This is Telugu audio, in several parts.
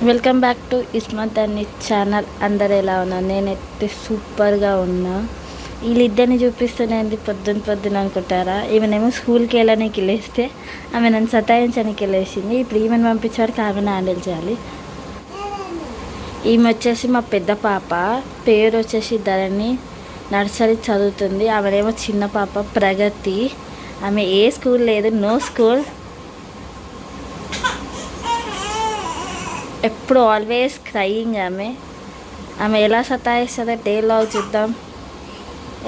వెల్కమ్ బ్యాక్ టు ఇస్మత్ అన్ని ఛానల్. అందరు ఎలా ఉన్నారు? నేనైతే సూపర్గా ఉన్నా. వీళ్ళిద్దరిని చూపిస్తున్నాయండి పొద్దున అనుకుంటారా? ఈమెనేమో స్కూల్కి వెళ్ళడానికి లేస్తే ఆమె నన్ను సతాయించడానికి వెళ్ళేసింది. ఇప్పుడు ఈమెను పంపించేవారికి ఆమెను హ్యాండిల్ చేయాలి. ఈమె వచ్చేసి మా పెద్ద పాప, పేరు వచ్చేసి ధరణి, నర్సరీ చదువుతుంది. ఆమెనేమో చిన్న పాప ప్రగతి. ఆమె ఏ స్కూల్ లేదు, నో స్కూల్, ఎప్పుడు ఆల్వేస్ క్రయింగ్. ఆమె ఎలా సతాయిస్తుందో డే లాగ్ చూద్దాం.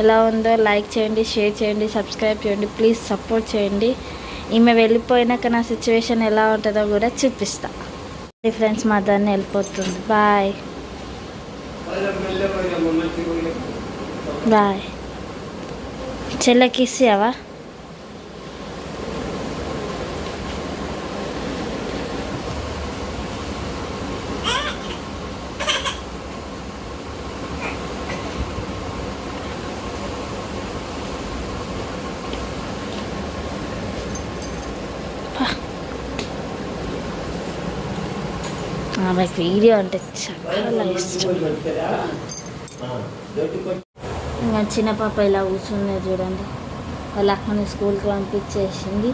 ఎలా ఉందో లైక్ చేయండి, షేర్ చేయండి, సబ్స్క్రైబ్ చేయండి, ప్లీజ్ సపోర్ట్ చేయండి. ఈమె వెళ్ళిపోయినాక నా సిచ్యువేషన్ ఎలా ఉంటుందో కూడా చూపిస్తా. ఫ్రెండ్స్, మా దాన్ని వెళ్ళిపోతుంది. Bye bye. చెల్లెకి ఇస్తావా? ఆమెకు వీడియో అంటే చాలా ఇష్టం. ఇంకా చిన్న పాప ఇలా కూర్చుంది చూడండి. వాళ్ళ అక్కని స్కూల్కి పంపించేసింది.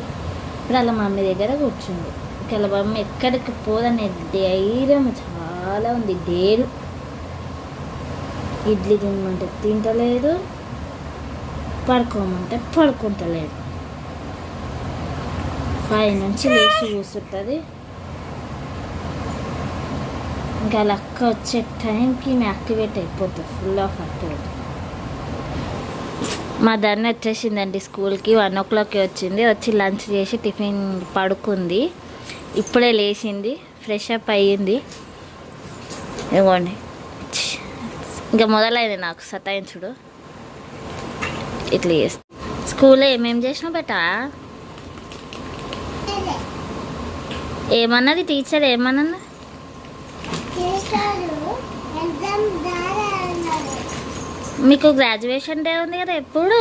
ఇప్పుడు వాళ్ళ మమ్మీ దగ్గర కూర్చుంది. ఇంకా వాళ్ళ మమ్మీ ఎక్కడికి పోదనే ధైర్యం చాలా ఉంది. డేరు ఇడ్లీ తినమంటే తింటలేదు, పడుకోమంటే పడుకుంటలేదు. 5 నుంచి లేచి కూర్చుంటుంది. ఇంకా లక్క వచ్చే టైంకి మేము యాక్టివేట్ అయిపోతుంది, ఫుల్ ఆఫ్ యాక్టివేట్. మా దాన్ని వచ్చేసిందండి స్కూల్కి. 1 o'clockకి వచ్చింది. వచ్చి లంచ్ చేసి టిఫిన్ పడుకుంది. ఇప్పుడే లేచింది, ఫ్రెష్ అప్ అయ్యింది. ఇవ్వండి, ఇంకా మొదలైంది నాకు సతాయించుడు. ఇట్లా చేస్తా. స్కూల్లో ఏమేమి చేసినావు బేటా? ఏమన్నది టీచర్? ఏమన్నా మీకు గ్రాడ్యుయేషన్ డే ఉంది కదా, ఎప్పుడు?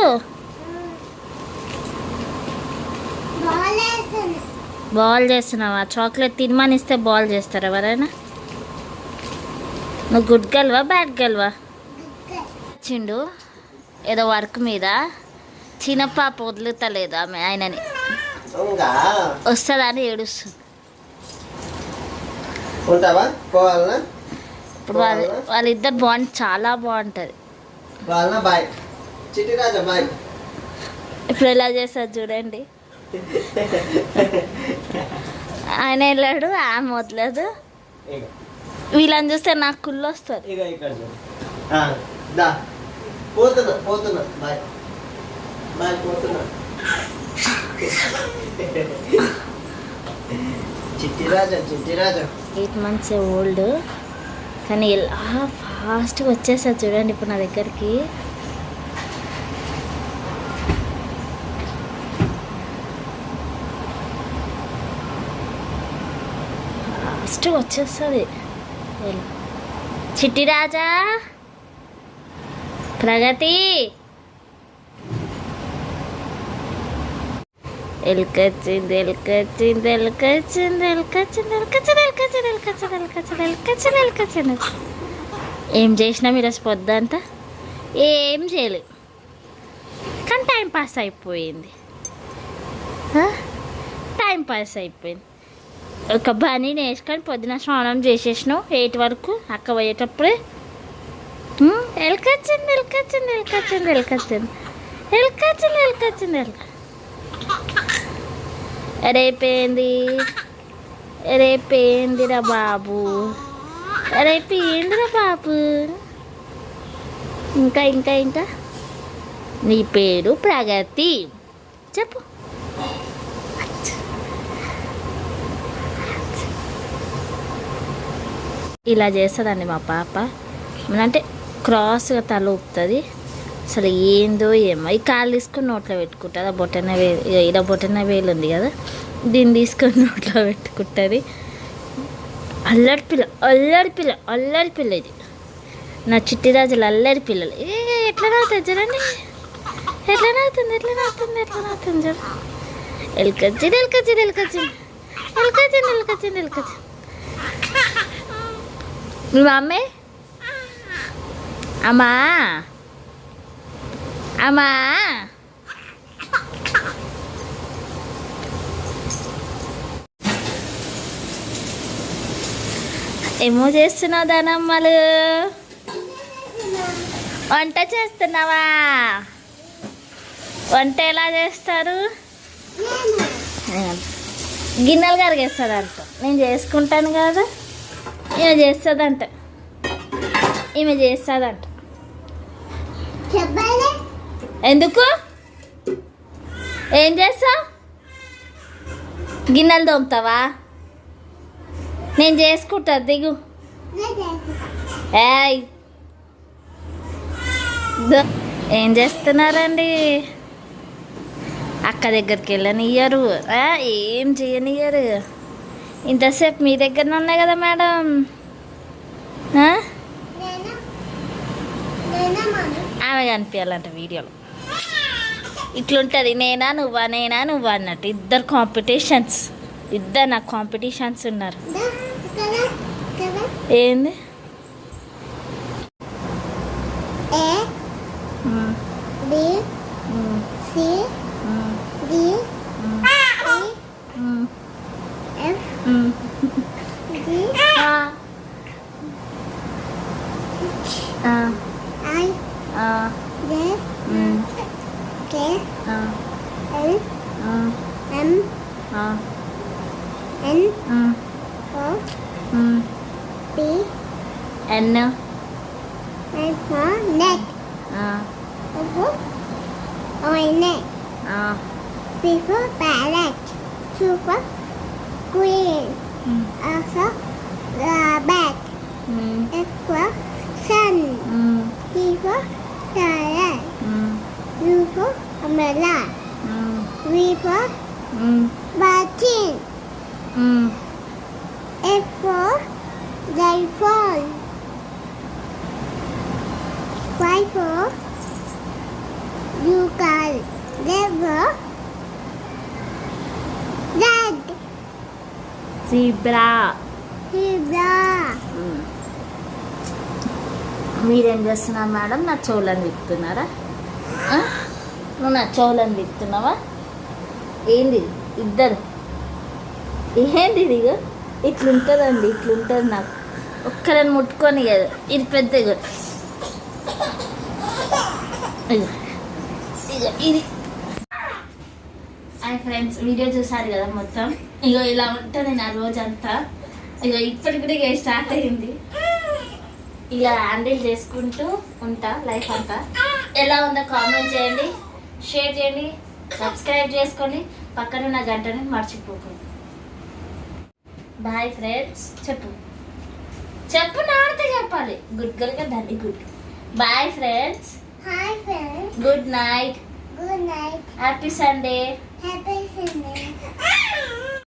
బాల్ చేస్తున్నావా? చాక్లెట్ తినమని ఇస్తే బాల్ చేస్తారా ఎవరైనా? నువ్వు గుడ్ గర్ల్వా బ్యాడ్ గర్ల్వా? వచ్చిండు ఏదో వర్క్ మీద. చిన్న పాప వదులుతలేదు ఆమె ఆయనని, వస్తుందని ఏడుస్తుంది. ఇప్పుడు వాళ్ళిద్దరు బాండ్ చాలా బాగుంటుంది. ఇప్పుడు ఎలా చేస్తారు చూడండి. ఆయన వెళ్ళాడు, ఆమె వదలదు. వీళ్ళని చూస్తే నాకు కుళ్ళు వస్తుంది. చిట్టిరాజా 8 months ఓల్డ్, కానీ ఎలా ఫాస్ట్గా వచ్చేసారు చూడండి ఇప్పుడు నా దగ్గరికి. ఫాస్ట్గా వచ్చేస్తుంది. చిట్టిరాజా, ప్రగతి, ఎల్కొచ్చింది ఎల్కొచ్చింది ఎల్కొచ్చింది ఎల్కొచ్చింది ఎల్కొచ్చింది ఎల్కొచ్చింది ఎల్కొచ్చింది ఎల్కొచ్చింది ఎల్కొచ్చింది ఎల్కొచ్చింది. ఏం చేసినాం ఈరోజు పొద్దంతా? ఏం చేయలేదు, కానీ టైం పాస్ అయిపోయింది. ఒక బనీని వేసుకొని పొద్దున స్నానం చేసేసినావు 8 వరకు. అక్క పోయేటప్పుడే ఎల్కొచ్చింది ఎల్కొచ్చింది ఎల్కొచ్చింది ఎల్కొచ్చింది ఎల్కొచ్చింది ఎల్కొచ్చింది ఎల్కొచ్చింది. రేపేందిరా బాబు, రేపేందిరా బాబు. ఇంకా ఇంకా ఇంకా నీ పేరు ప్రగతి చెప్పు. ఇలా చేస్తుందండి మా పాప. అంటే క్రాస్గా తల ఊపుతుంది. అసలు ఏందో ఏమో. ఈ కాలు తీసుకొని నోట్లో పెట్టుకుంటుంది. ఆ బొటన వేలు, ఇలా బొటన వేలు ఉంది కదా, దీన్ని తీసుకొని నోట్లో పెట్టుకుంటుంది. అల్లరి పిల్ల అల్లరి పిల్ల అల్లరి పిల్ల ఇది. నా చిట్టిరాజులు అల్లరి పిల్లలు. ఎట్లా నవ్వుతుంది చూడండి, ఎట్లా నవ్వుతుంది ఎట్లా నవ్వుతుంది ఎట్లా నవ్వుతుంది చూడు. ఎల్కొచ్చింది ఎల్కొచ్చింది ఎల్కొచ్చింది ఎల్కొచ్చింది ఎల్కొచ్చింది ఎల్కొచ్చింది మీ మమ్మీ అమ్మా అమ్మా ఏమో చేస్తున్నావు దానమ్మలు? వంట చేస్తున్నావా? వంట ఎలా చేస్తారు? గిన్నెలు కరిగేస్తుందంట. నేను చేసుకుంటాను కదా, ఈమె చేస్తుందంట. ఎందుకు? ఏం చేస్తావు? గిన్నెలు తోముతావా? నేను చేసుకుంటా, దిగు. ఏయ్ ఏం చేస్తున్నారండి? అక్క దగ్గరికి వెళ్ళనియ్యరు, ఏం చేయనియ్యరు. ఇంతసేపు మీ దగ్గరనే ఉన్నాయి కదా మేడం. ఆమె కనిపించాలంట వీడియోలో. ఇట్లుంటుంది, నేనా నువ్వా అన్నట్టు. ఇద్దరు నాకు కాంపిటీషన్స్ ఉన్నారు. ఏంది? People parrot, super queen, also bat, equal sun, people parrot, people umbrella, people batin, equal they fall, people you can never. Red. Zebra. మీరేం చేస్తున్నారు మేడం? నా చెవులను విప్పుతున్నారా? నువ్వు నా చెవులను విప్పుతున్నావా? ఏంది ఇద్దరు? ఏంది ఇది? ఇట్లుంటుందండి, ఇట్లుంటుంది. నాకు ఒక్కరని ముట్టుకొని కదా, ఇది పెద్దగా. ఇది హాయ్ ఫ్రెండ్స్, వీడియో చూసారు కదా మొత్తం. ఇగో ఇలా ఉంటుంది నా రోజంతా. ఇగో ఇప్పటికి కూడా ఇక స్టార్ట్ అయింది. ఇలా హ్యాండిల్ చేసుకుంటూ ఉంటా లైఫ్ అంతా. ఎలా ఉందో కామెంట్ చేయండి, షేర్ చేయండి, సబ్స్క్రైబ్ చేసుకోండి, పక్కనున్న గంటని మర్చిపోకండి. Bye friends. చెప్పు నాడితే చెప్పాలి. గుడ్ గర్ల్గా దాన్ని good. Bye friends. Good night. Happy Sunday.